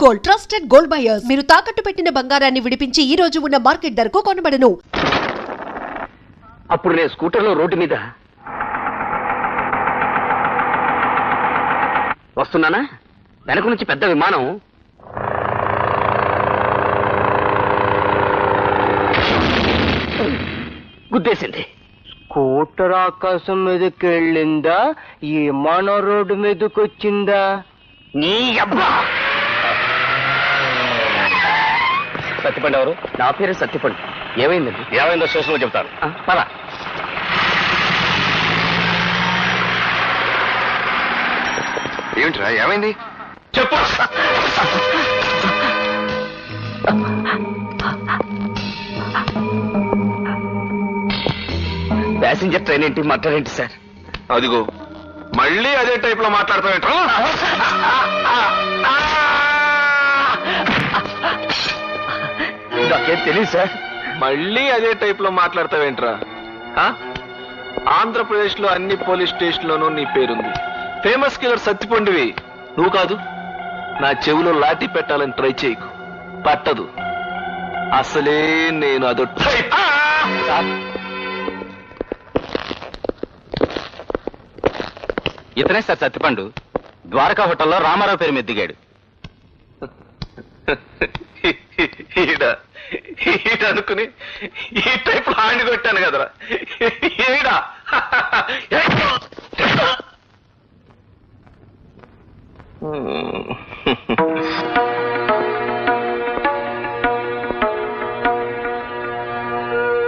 Gold, trusted gold buyers. మీరు తాకట్టు పెట్టిన బంగారాన్ని విడిపించి ఈ రోజు ఉన్న మార్కెట్ ధరకు కొనబడను. అప్పుడు నేను స్కూటర్లో రోడ్డు మీద వస్తున్నానా, వెనక నుంచి పెద్ద విమానం గుద్దేసింది. స్కూటర్ ఆకాశం మీదకి వెళ్ళిందా, ఈ మన రోడ్డు మీదకి వచ్చిందా? నీ అబ్బా! సత్యపండు ఎవరు? నా పేరు సత్యపండు. ఏమైందండి? ఏమైందో స్టేషన్లో చెప్తాను. పద. ఏమిట్రా, ఏమైంది చెప్పు. ప్యాసింజర్ ట్రైన్ ఏంటి, మాట్లాడేంటి సార్? అదిగో మళ్ళీ అదే టైప్ లో మాట్లాడతావేంట్రా? నాకేం తెలియదు సార్. మళ్ళీ అదే టైప్ లో మాట్లాడతావేంట్రా? ఆంధ్రప్రదేశ్ లో అన్ని పోలీస్ స్టేషన్ లోనూ నీ పేరుంది. ఫేమస్ కిల్లర్ సత్తిపండువి నువ్వు కాదు. నా చెవిలో లాఠీ పెట్టాలని ట్రై చేయకు, పట్టదు. అసలే నేను అదో టైప్. ఇతనే సార్ సత్యపండు. ద్వారకా హోటల్లో రామారావు పేరు మీద దిగాడు. ఈడ అనుకుని ఈ టైప్ లో ఆండి కొట్టాను కదరా. ఈడా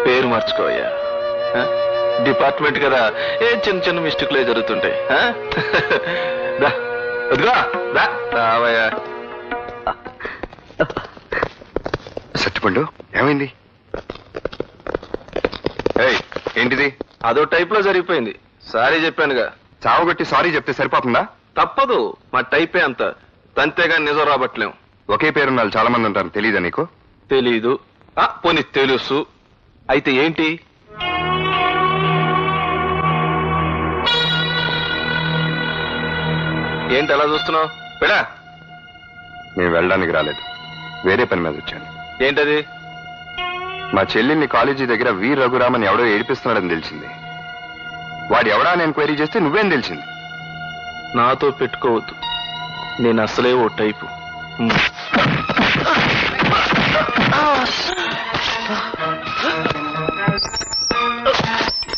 పేరు మార్చుకోవయ్యా. డిపార్ట్మెంట్ కదా, ఏ చిన్న చిన్న మిస్టేక్లే జరుగుతుంటాయి. రావయ్యా. సత్యపండు, ఏమైంది? ఏంటిది? అదో టైప్ లో జరిగిపోయింది. సారీ చెప్పానుగా. చావగొట్టి సారీ చెప్తే సరిపోతుందా? తప్పదు, మా టైపే అంత. అంతేగా నిజం రాబట్టలేం. ఒకే పేరున్న వాళ్ళు చాలా మంది ఉంటారు, తెలీదా నీకు? తెలీదు. పోనీ తెలుసు. అయితే ఏంటి? ఏంటి అలా చూస్తున్నావు? వెళ్ళా. నేను వెళ్ళడానికి రాలేదు, వేరే పని మీద వచ్చాను. ఏంటది? మా చెల్లెల్ని కాలేజీ దగ్గర వి రఘురామన్ ఎవడో ఏడిపిస్తున్నాడని తెలిసింది. వాడు ఎవడా అని ఎంక్వైరీ చేస్తే నువ్వేం తెలిసింది? నాతో పెట్టుకోవద్దు, నేను అసలే ఓ టైపు.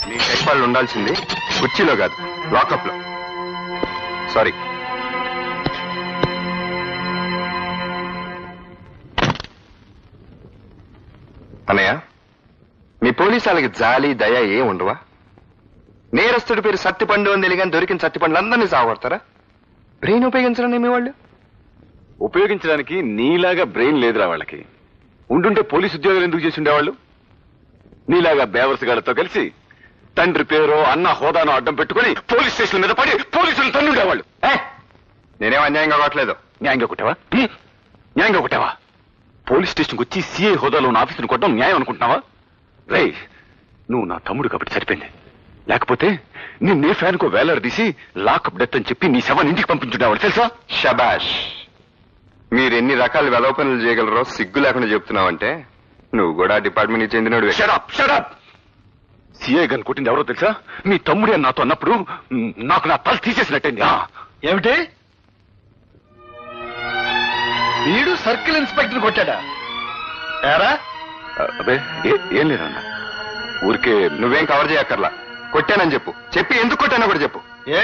నీ టైప్ వాళ్ళు ఉండాల్సింది కుర్చీలో కాదు, లాకప్ లో. సారీ. అన్నయ్య, మీ పోలీసు వాళ్ళకి జాలి దయ ఏం ఉండవా? నేరస్తుడి పేరు సత్తిపండు అని తెలియని దొరికిన సత్తిపండ్లు అందరినీ సాగొడతారా? బ్రెయిన్ ఉపయోగించడం మీ వాళ్ళు? ఉపయోగించడానికి నీలాగా బ్రెయిన్ లేదురా వాళ్ళకి. ఉండుంటే పోలీసు ఉద్యోగాలు ఎందుకు చేసి ఉండేవాళ్ళు? నీలాగా బేవర్సగాళ్ళతో కలిసి తండ్రి పేరో అన్న హోదానో అడ్డం పెట్టుకుని పోలీస్ స్టేషన్ మీద పడి పోలీసులు తన్నుండేవాళ్ళు. నేనేం అన్యాయంగా కావట్లేదు. న్యాయంగా కొట్టావా? న్యాయంగా కొట్టావా? పోలీస్ స్టేషన్కి వచ్చి సిఐ హోదాలో ఉన్న ఆఫీసును కొట్టడం న్యాయం అనుకుంటున్నావా? రే, నువ్వు నా తమ్ముడు కాబట్టి సరిపోయింది. లేకపోతే నిన్నే ఫ్యాన్కో వేలాడదీసి లాకప్ డెత్ అని చెప్పి నీ శవాన్ని ఇంటికి పంపించుండేవాళ్ళు తెలుసా? షబాష్. మీరు ఎన్ని రకాల వెలవ పనులు చేయగలరో సిగ్గు లేకుండా చెప్తున్నావంటే నువ్వు కూడా డిపార్ట్మెంట్కి చెందినోడు. సిఐ గన్ కొట్టింది ఎవరో తెలుసా? మీ తమ్ముడే నాతో అన్నప్పుడు నాకు నా తల తీసేసినట్టయింది. ఏమిటి? వీడు సర్కిల్ ఇన్స్పెక్టర్ కొట్టాడా? ఏరా? అబ్బే ఏం లేదన్నా, ఊరికే. నువ్వేం కవర్ చేయక్కర్లా, కొట్టానని చెప్పు. చెప్పి ఎందుకు కొట్టానో కూడా చెప్పు. ఏ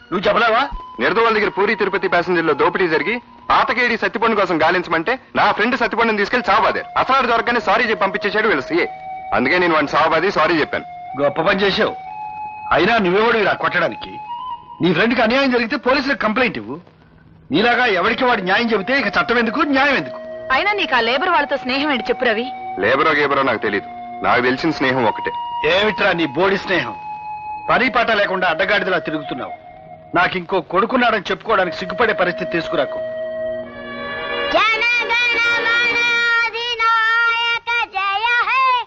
నువ్వు చెప్పలేవా? నిర్దోళ్ళ దగ్గర పూరి తిరుపతి ప్యాసింజర్ లో దోపిడీ జరిగి పాతకేడి సత్తిపండు కోసం గాలించమంటే నా ఫ్రెండ్ సత్తిపండుని తీసుకెళ్లి చావబాదే. అసలు దొరకగానే సారీ చెప్పి పంపించేశాడు వీళ్ళు సీఏ. అందుకే నేను వాడిని చావబాది సారీ చెప్పాను. గొప్ప పని చేసావు. అయినా నువ్వేవాడు ఇలా కొట్టడానికి? నీ ఫ్రెండ్కి అన్యాయం జరిగితే పోలీసులకు కంప్లైంట్ ఇవ్వు. నీలాగా ఎవరికి వాడు న్యాయం చెబితే ఇక చట్టం ఎందుకు, న్యాయం ఎందుకు? అయినా నీకు ఆ లేబర్ వాళ్ళతో స్నేహం ఏంటి చెప్పు రవి. లేబరో గేబరో నాకు తెలీదు, నాకు తెలిసిన స్నేహం ఒకటే. ఏమిట్రా నీ బోడి స్నేహం? పని పాట లేకుండా అడ్డగాడిదలా తిరుగుతున్నావు. నాకు ఇంకో కొడుకున్నాడని చెప్పుకోవడానికి సిగ్గుపడే పరిస్థితి తీసుకురాకు.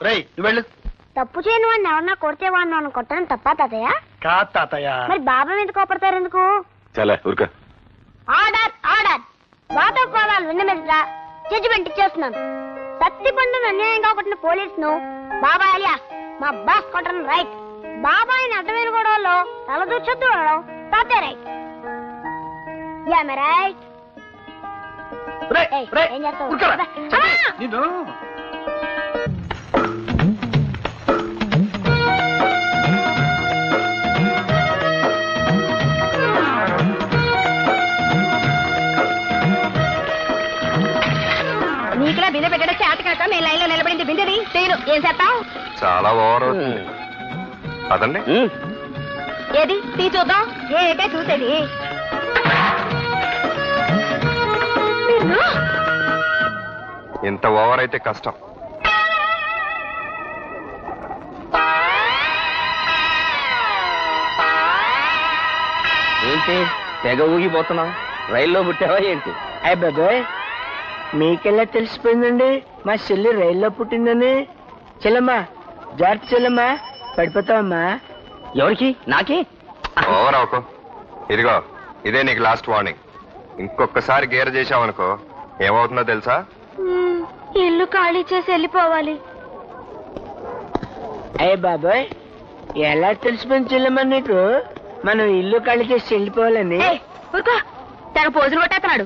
రేయ్, నువ్వు వెళ్ళు. తప్పు చేయని వాడిని ఎవరన్నా కొడితే వాడిని మనం కొట్టడం తప్పా తాతయ్య? కాదు తాతయ్య. మరి బాబా ఎందుకు కోపడతారు ఎందుకు? చాలా ఊరిక. Order order. వాతో పాదాలు విన్న మీద జడ్జిమెంట్ ఇచ్చేస్తున్నాను. సత్తిపండును అన్యాయంగా కొట్టిన పోలీసును బాబాయ్ అలియా మా బాస్ కొట్టడం రైట్. బాబాయిని అడ్డమైన గొడవల్లో తలదూర్చొద్దు అనడం తాతే రైట్. రైట్. ఏం చేస్తావు? నిన్ను నీకులా బిందె పెట్టడం చేత కాక నేను లైన్ లో నిలబడింది బిందెది చేయను. ఏం చేస్తావు? చాలా ఓవర్ అవుతుంది. అదండి ఏది తీ చూద్దాం. ఏటే చూసేది? ఇంత ఓవర్ అయితే కష్టం. ఏంటి తెగ ఊగిపోతున్నావు? రైల్లో పుట్టావా ఏంటి? అయ్య బాబాయ్, మీకెలా తెలిసిపోయిందండి మా చెల్లి రైల్లో పుట్టిందని? చెల్లమ్మా, జాగ్రత్త చెల్లమ్మా, పడిపోతావమ్మా. ఎవరికి? నాకే? ఓవర్ అవకో. ఇదిగో ఇదే నీకు లాస్ట్ వార్నింగ్. ఇంకొకసారి గేర్ చేసావనుకో ఏమవుతుందో తెలుసా? ఇల్లు ఖాళీ చేసి వెళ్ళిపోవాలి. అయ్య బాబాయ్, ఎలా తెలిసిపోయింది చెల్లమ్మా నీకు మనం ఇల్లు ఖాళీ చేసి వెళ్ళిపోవాలని? ఊరుకో, తెగ పోజులు కొట్టేస్తున్నాడు.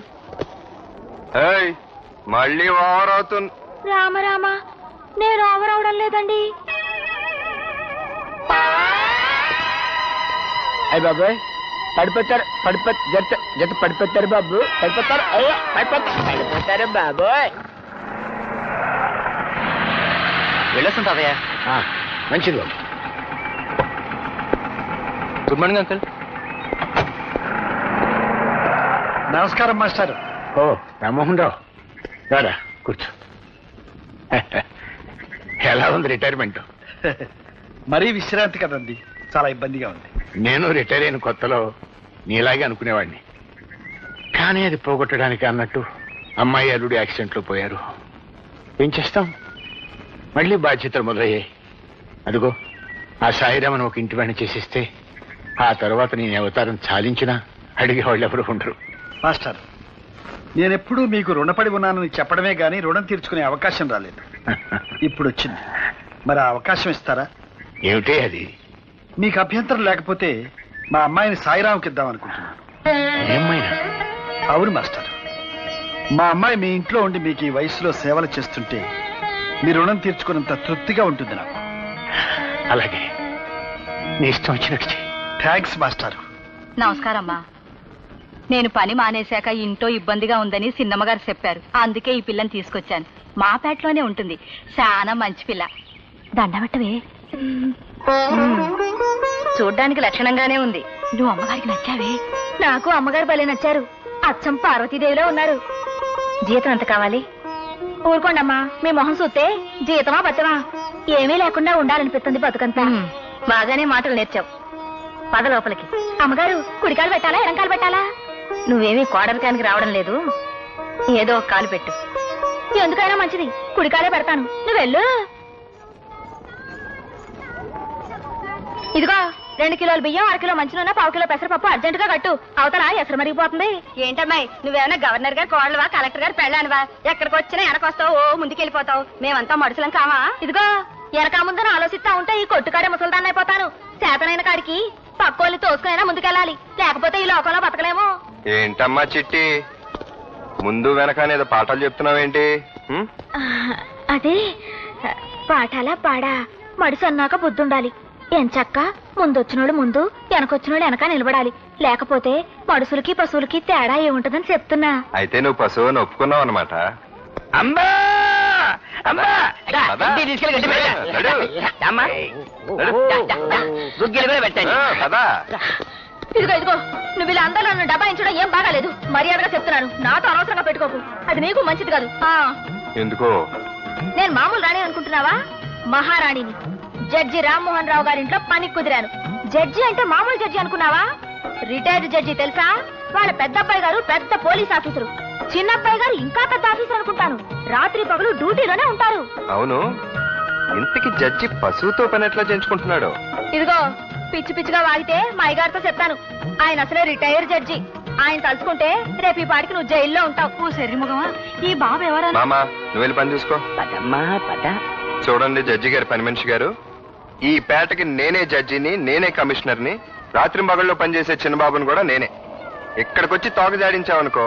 ఏయ్, మళ్ళీ ఓవర్ అవుతుంది. రామ నేను ఓవర్ అవడం లేదండి. అయ్య బాబాయ్, పడిపోతారు జత పడిపోతారు బాబు, పడిపోతారు. అయ్యో పడిపోతారు బాబోయ్. వెళ్ళొస్తుంటాదయ్యా. మంచిది బాబు. Good morning uncle. నమస్కారం మాస్టర్. ఓ రామ్మోహన్ రావు, రారా కూర్చో. ఎలా ఉంది రిటైర్మెంట్? మరీ విశ్రాంతి కదండి, చాలా ఇబ్బందిగా ఉంది. నేను రిటైర్ అయిన కొత్తలో నీలాగే అనుకునేవాడిని, కానీ అది పోగొట్టడానికి అన్నట్టు అమ్మాయి అల్లుడు యాక్సిడెంట్లో పోయారు. ఏం చేస్తాం, మళ్ళీ బాధ్యతలు మొదలయ్యాయి. అదిగో ఆ సాయిరామను ఒక ఇంటి పని చేసిస్తే ఆ తర్వాత నేను అవతారం చాలించినా అడిగే వాళ్ళు ఎవరు ఉండరు. మాస్టర్, నేనెప్పుడూ మీకు రుణపడి ఉన్నానని చెప్పడమే గానీ రుణం తీర్చుకునే అవకాశం రాలేదు. ఇప్పుడు వచ్చింది, మరి ఆ అవకాశం ఇస్తారా? ఏమిటే అది? మీకు అభ్యంతరం లేకపోతే మా అమ్మాయిని సాయిరాంకి ఇద్దాం అనుకుంటున్నాను. అవును మాస్టర్, మా అమ్మాయి మీ ఇంట్లో ఉండి మీకు ఈ వయసులో సేవలు చేస్తుంటే మీ రుణం తీర్చుకున్నంత తృప్తిగా ఉంటుంది నాకు. అలాగే, నీ ఇష్టం వచ్చినట్టు. Thanks master. నమస్కారమ్మా. నేను పని మానేశాక ఇంట్లో ఇబ్బందిగా ఉందని సిన్నమ్మ గారు చెప్పారు. అందుకే ఈ పిల్లని తీసుకొచ్చాను. మా పేటలోనే ఉంటుంది, చాలా మంచి పిల్ల. దండబెట్టవే. చూడ్డానికి లక్షణంగానే ఉంది. నువ్వు అమ్మగారికి నచ్చావే? నాకు అమ్మగారు భలే నచ్చారు. అచ్చం పార్వతీదేవిలో ఉన్నారు. జీతం ఎంత కావాలి? ఊరుకోండమ్మా, మీ మొహం చూస్తే జీతమా బతమా ఏమీ లేకుండా ఉండాలనిపిస్తుంది బతుకంతా. బాగానే మాటలు నేర్చావు. పద లోపలికి. అమ్మగారు, కుడికాలు పెట్టాలా ఎడంకాలు పెట్టాలా? నువ్వేమీ కోడరికానికి రావడం లేదు, ఏదో ఒక కాలు పెట్టు. ఎందుకైనా మంచిది, కుడికాలే పెడతాను. నువ్వు వెళ్ళు. ఇదిగో 2 కిలోల బియ్యం, 1 కిలో మంచి నూనె, 1/2 కిలో పెసరపప్పు అర్జెంటుగా కట్టు. అవతల ఎసరు మరిగిపోతుంది. ఏంటమ్మాయి, నువ్వేమన్నా గవర్నర్ గారు కోడలువా, కలెక్టర్ గారు పెళ్ళానువా? ఎక్కడికి వచ్చినా వెనకొస్తావు, ఓ ముందుకెళ్ళిపోతావు. మేమంతా మడుసులం కావా? ఇదిగో వెనక ముందని ఆలోచిస్తా ఉంటే ఈ కొట్టుకాడే ముసల్దాన్ని అయిపోతాను. చేతనైన కాడికి పక్కోళ్ళని తోసుకునైనా ముందుకెళ్ళాలి, లేకపోతే ఈ లోకంలో బతకలేము. ఏంటమ్మా చిట్టి, ముందు వెనకనేదో పాఠాలు చెప్తున్నావేంటి? అదే పాఠాలా పాడా, మడిసి అన్నాక బుద్ధుండాలి. ఎంచక్క ముందొచ్చినోళ్ళు ముందు, వెనకొచ్చినోళ్ళు వెనక నిలబడాలి. లేకపోతే మడుసులకి పశువులకి తేడా ఏముంటదని చెప్తున్నా. అయితే నువ్వు పశువుని ఒప్పుకున్నావు అనమాట. అమ్మా అమ్మా, తీసుకెళ్ళి గట్టి పెట్టండి. ఇదిగో ఇదిగో, నువ్వు ఇలా అందరూ నన్ను డబాయించడం ఏం బాగాలేదు. మర్యాదగా చెప్తున్నాను, నాతో అనవసరంగా పెట్టుకోకు. అది నీకు మంచిది కాదు. ఎందుకో? నేను మామూలు రాణి అనుకుంటున్నావా? మహారాణిని. జడ్జి రామ్మోహన్ రావు గారింట్లో పని కుదిరాను. జడ్జి అంటే మామూలు జడ్జి అనుకున్నావా? రిటైర్డ్ జడ్జి తెలుసా? వాళ్ళ పెద్దబ్బాయి గారు పెద్ద పోలీస్ ఆఫీసరు, చిన్నబ్బాయి గారు ఇంకా పెద్ద ఆఫీసర్ అనుకుంటాను. రాత్రి పగలు డ్యూటీలోనే ఉంటారు. అవును, ఇంతకి జడ్జి పశువుతో పని ఎట్లా చేయించుకుంటున్నాడు? ఇదిగో, పిచ్చి పిచ్చిగా వాగితే మా అయ్యగారితో చెప్తాను. ఆయన అసలే రిటైర్ జడ్జి. ఆయన తలుచుకుంటే రేపు ఈ పాటికి నువ్వు జైల్లో ఉంటావు. శరీర ముఖమా ఈ బాబు ఎవరా? మామా నువ్వు వెళ్ళి పని చూసుకో. చూడండి జడ్జి గారు, పని మనిషి గారు, ఈ పేటకి నేనే జడ్జిని, నేనే కమిషనర్ని, రాత్రి మగళ్ళలో పనిచేసే చిన్నబాబుని కూడా నేనే. ఇక్కడికొచ్చి తోక జాడించావనుకో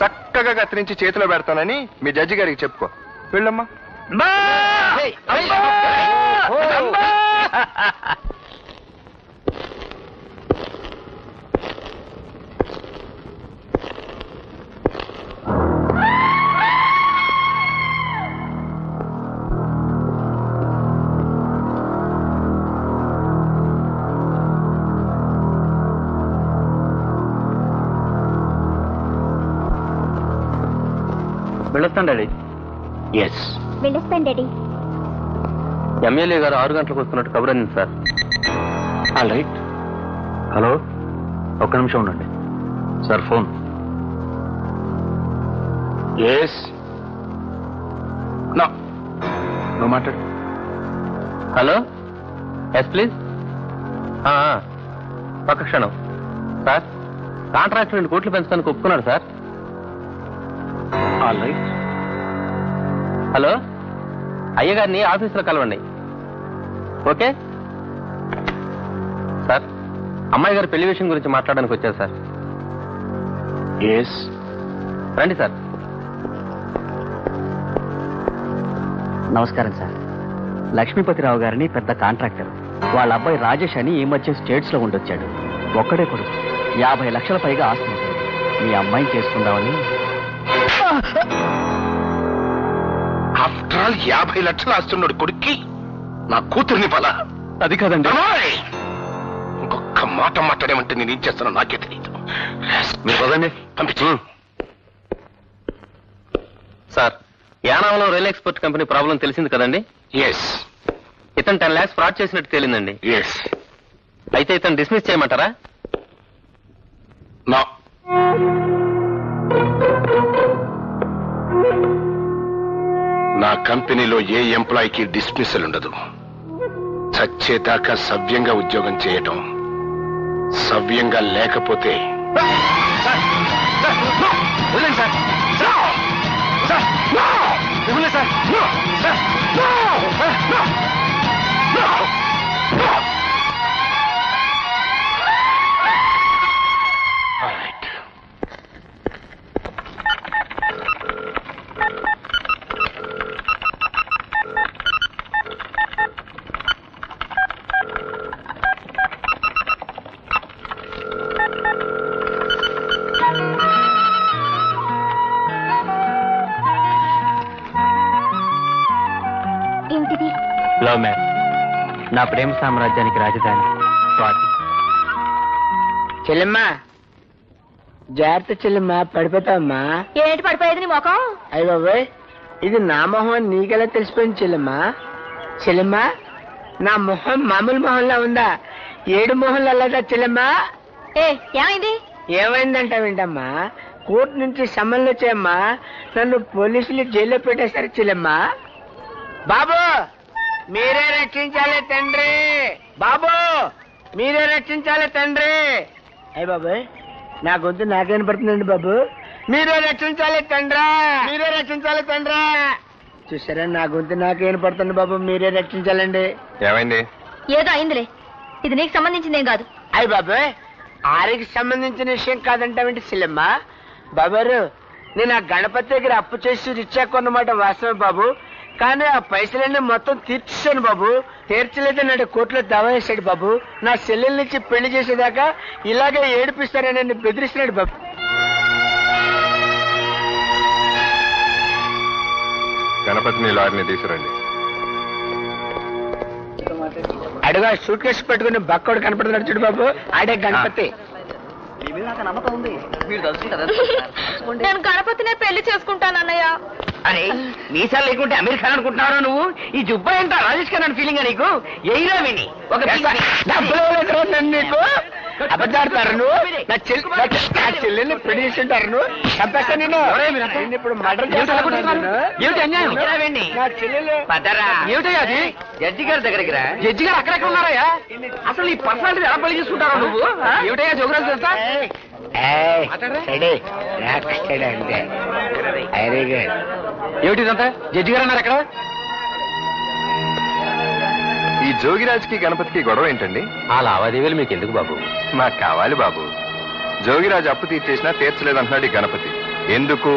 చక్కగా కత్తిరించి చేతిలో పెడతానని మీ జడ్జి గారికి చెప్పుకో. వెళ్ళమ్మా. వెళ్ళొస్తాను డాడీ. ఎస్. వెళ్ళొస్తాను డాడీ. ఎమ్మెల్యే గారు 6 గంటలకు వస్తున్నట్టు కబురండి సార్. All right. హలో, ఒక్క నిమిషం ఉండండి సార్. ఫోన్. ఎస్. నా నువ్వు మాట్లాడు. Hello, yes please. ఒక్క క్షణం సార్. కాంట్రాక్ట్ 2 కోట్లు పెంచడానికి ఒప్పుకున్నాడు సార్. All right. హలో, అయ్యగారిని ఆఫీసులో కలవండి. Okay sir. అమ్మాయి గారి పెళ్లి విషయం గురించి మాట్లాడడానికి వచ్చారు సార్. ఎస్. రండి సార్. నమస్కారం సార్. లక్ష్మీపతిరావు గారిని పెద్ద కాంట్రాక్టర్, వాళ్ళ అబ్బాయి రాజేష్ అని ఈ మధ్య స్టేట్స్ లో ఉండొచ్చాడు. ఒక్కడే కొడుకు, 50 లక్షల పైగా ఆస్తి. మీ అమ్మాయిని చేసుకుందామని. ఆఫ్టర్ ఆల్ 50 లక్షలు ఆస్తున్నాడు కొడుక్కి నా కూతుర్ని పలా. అది కాదండి. ఇంకొక మాట మాట్లాడేమంటే నేను ఏం చేస్తానో నాకే తెలియదు. మీరు పదండి. పంపించు. సార్, యానాంలో రైల్ ఎక్స్పోర్ట్ కంపెనీ ప్రాబ్లం తెలిసింది కదండి. ఎస్. ఇతను 10 lakhs ఫ్రాడ్ చేసినట్టు తేలిందండి. ఎస్. అయితే ఇతను డిస్మిస్ చేయమంటారా? నా నా కంపెనీలో ఏ ఎంప్లాయీకి డిస్మిసల్ ఉండదు. చచ్చేదాకా సవ్యంగా ఉద్యోగం చేయటం, సవ్యంగా లేకపోతే ఏంటిది? Love marriage. నా ప్రేమ సామ్రాజ్యానికి రాజధాని స్వాతి. చెల్లెమ్మా జాగ్రత్త చెల్లెమ్మా, పడిపోతావమ్మా. ఏంటి పడిపోయేది నీ ముఖం? అయ్య బాబాయ్, ఇది నా మొహం అని నీకెలా తెలిసిపోయింది చెల్లెమ్మా? చెల్లెమ్మా, నా మొహం మామూలు మొహంలా ఉందా? 7 మొహంలో అలాదా చెల్లెమ్మా? ఏమైంది? ఏమైందంటావేంటమ్మా? కోర్టు నుంచి సమన్లు వచ్చాయమ్మా. నన్ను పోలీసులు జైల్లో పెట్టేశారు చెల్లెమ్మా. బాబు మీరే రక్షించాలి తండ్రి, బాబు మీరే రక్షించాలి తండ్రి. అయ్య బాబాయ్, నా గొంతు నాకేం పడుతుందండి బాబు. మీరే రక్షించాలి తండ్రా, మీరే రక్షించాలి తండ్రా. చూసారా, నా గొంతు నాకేం పడుతుంది బాబు, మీరే రక్షించాలండి. ఏమైంది? ఏదో అయిందిలే, ఇది నీకు సంబంధించిందేం కాదు. అయ్య బాబాయ్, ఆరికి సంబంధించిన విషయం కాదంటావేంటి చెల్లెమ్మా? బాబారు, నేను ఆ గణపతి దగ్గర అప్పు చేసి రిచ్చా కొన్నమాట వాస్తవే బాబు. కానీ ఆ పైసలన్నీ మొత్తం తీర్చేశాను బాబు. తీర్చలేదు నాడు కోర్టులో దావా వేశాడు బాబు. నా చెల్లెల నుంచి పెళ్లి చేసేదాకా ఇలాగే ఏడిపిస్తారని నన్ను బెదిరిస్తున్నాడు బాబు. గణపతిని లారీని తీసుకురండి. అడుగా సూట్ కేసు పెట్టుకుని బక్కోడు కనపడుతున్నాడు చూడు బాబు, ఆడే గణపతి. నేను గణపతినే పెళ్లి చేసుకుంటానన్నయ్య. అరే మీసాలు లేకుంటే అమెరికా అనుకుంటున్నారా నువ్వు? ఈ జుబ్బా ఏంటో రాజేష్ ఖన్నా ఫీలింగ్ నీకు? ఎయిరా విని ఒక నీకు అబద్ధాడతారు నువ్వు నా చెల్లెల్ని పెళ్లి చేసుకుంటారు నువ్వు చంపేస్తా నేను నిన్ను ఇప్పుడు మర్డర్ చేస్తాను. ఏమిటి అన్యాయం? నా చెల్లెలు ఏమిటయ్యా అది? జడ్జి గారి దగ్గరికి రా. జడ్జి గారు అక్కడెక్కడ ఉన్నారయ్యా? అసలు ఈ పర్సనాలిటీ ఎలా పెళ్లి చేసుకుంటారా నువ్వు? ఏమిటయ్యా జోగురాజు తెలుసా? ఏమిటి ఇదంతా? జడ్జి గారు అన్నారు ఎక్కడ? ఈ జోగిరాజ్కి గణపతికి గొడవ ఏంటండి? ఆ లావాదేవీలు మీకు ఎందుకు బాబు? మాకు కావాలి బాబు. జోగిరాజు అప్పు తీర్చేసినా తీర్చలేదంటున్నాడు ఈ గణపతి. ఎందుకు?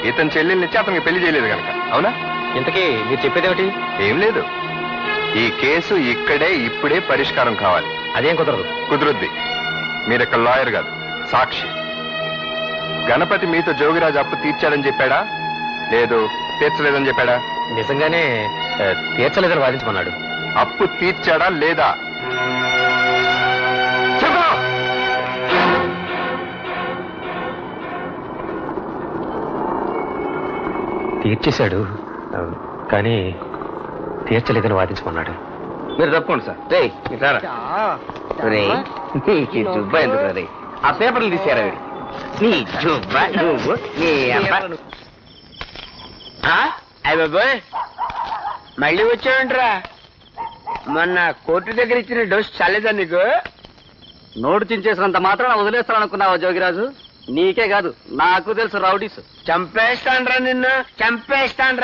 ఇతని చెల్లెల్నిచ్చి అతనికి పెళ్లి చేయలేదు కనుక. అవునా? ఇంతకీ మీరు చెప్పేదేమిటి? ఏం లేదు, ఈ కేసు ఇక్కడే ఇప్పుడే పరిష్కారం కావాలి. అదేం కుదరదు. కుదురుద్ది. మీరు ఇక్కడ లాయర్ కాదు, సాక్షి. గణపతి మీతో జోగిరాజు అప్పు తీర్చాడని చెప్పాడా, లేదు తీర్చలేదని చెప్పాడా? నిజంగానే తీర్చలేదని వాదించమన్నాడు. అప్పు తీర్చాడా లేదా? చెప్పు. తీర్చేశాడు, కానీ తీర్చలేదని వాదించమన్నాడు. మీరు తప్పకుండా సార్. జుబ్బా ఎందుకు రే? ఆ పేపర్లు తీసారా? నీ జుబ్బా నువ్వు నీ అయ్య బాబోయ్, మళ్ళీ వచ్చావంటరా? మొన్న కోర్టు దగ్గర ఇచ్చిన డోస్ చాలేదా నీకు? నోటు చించేసినంత మాత్రం వదిలేస్తాననుకున్నావా జోగిరాజు? నీకే కాదు నాకు తెలుసు రౌడీస్. చంపేస్తాన్రా నిన్ను, చంపేస్తాన్రా.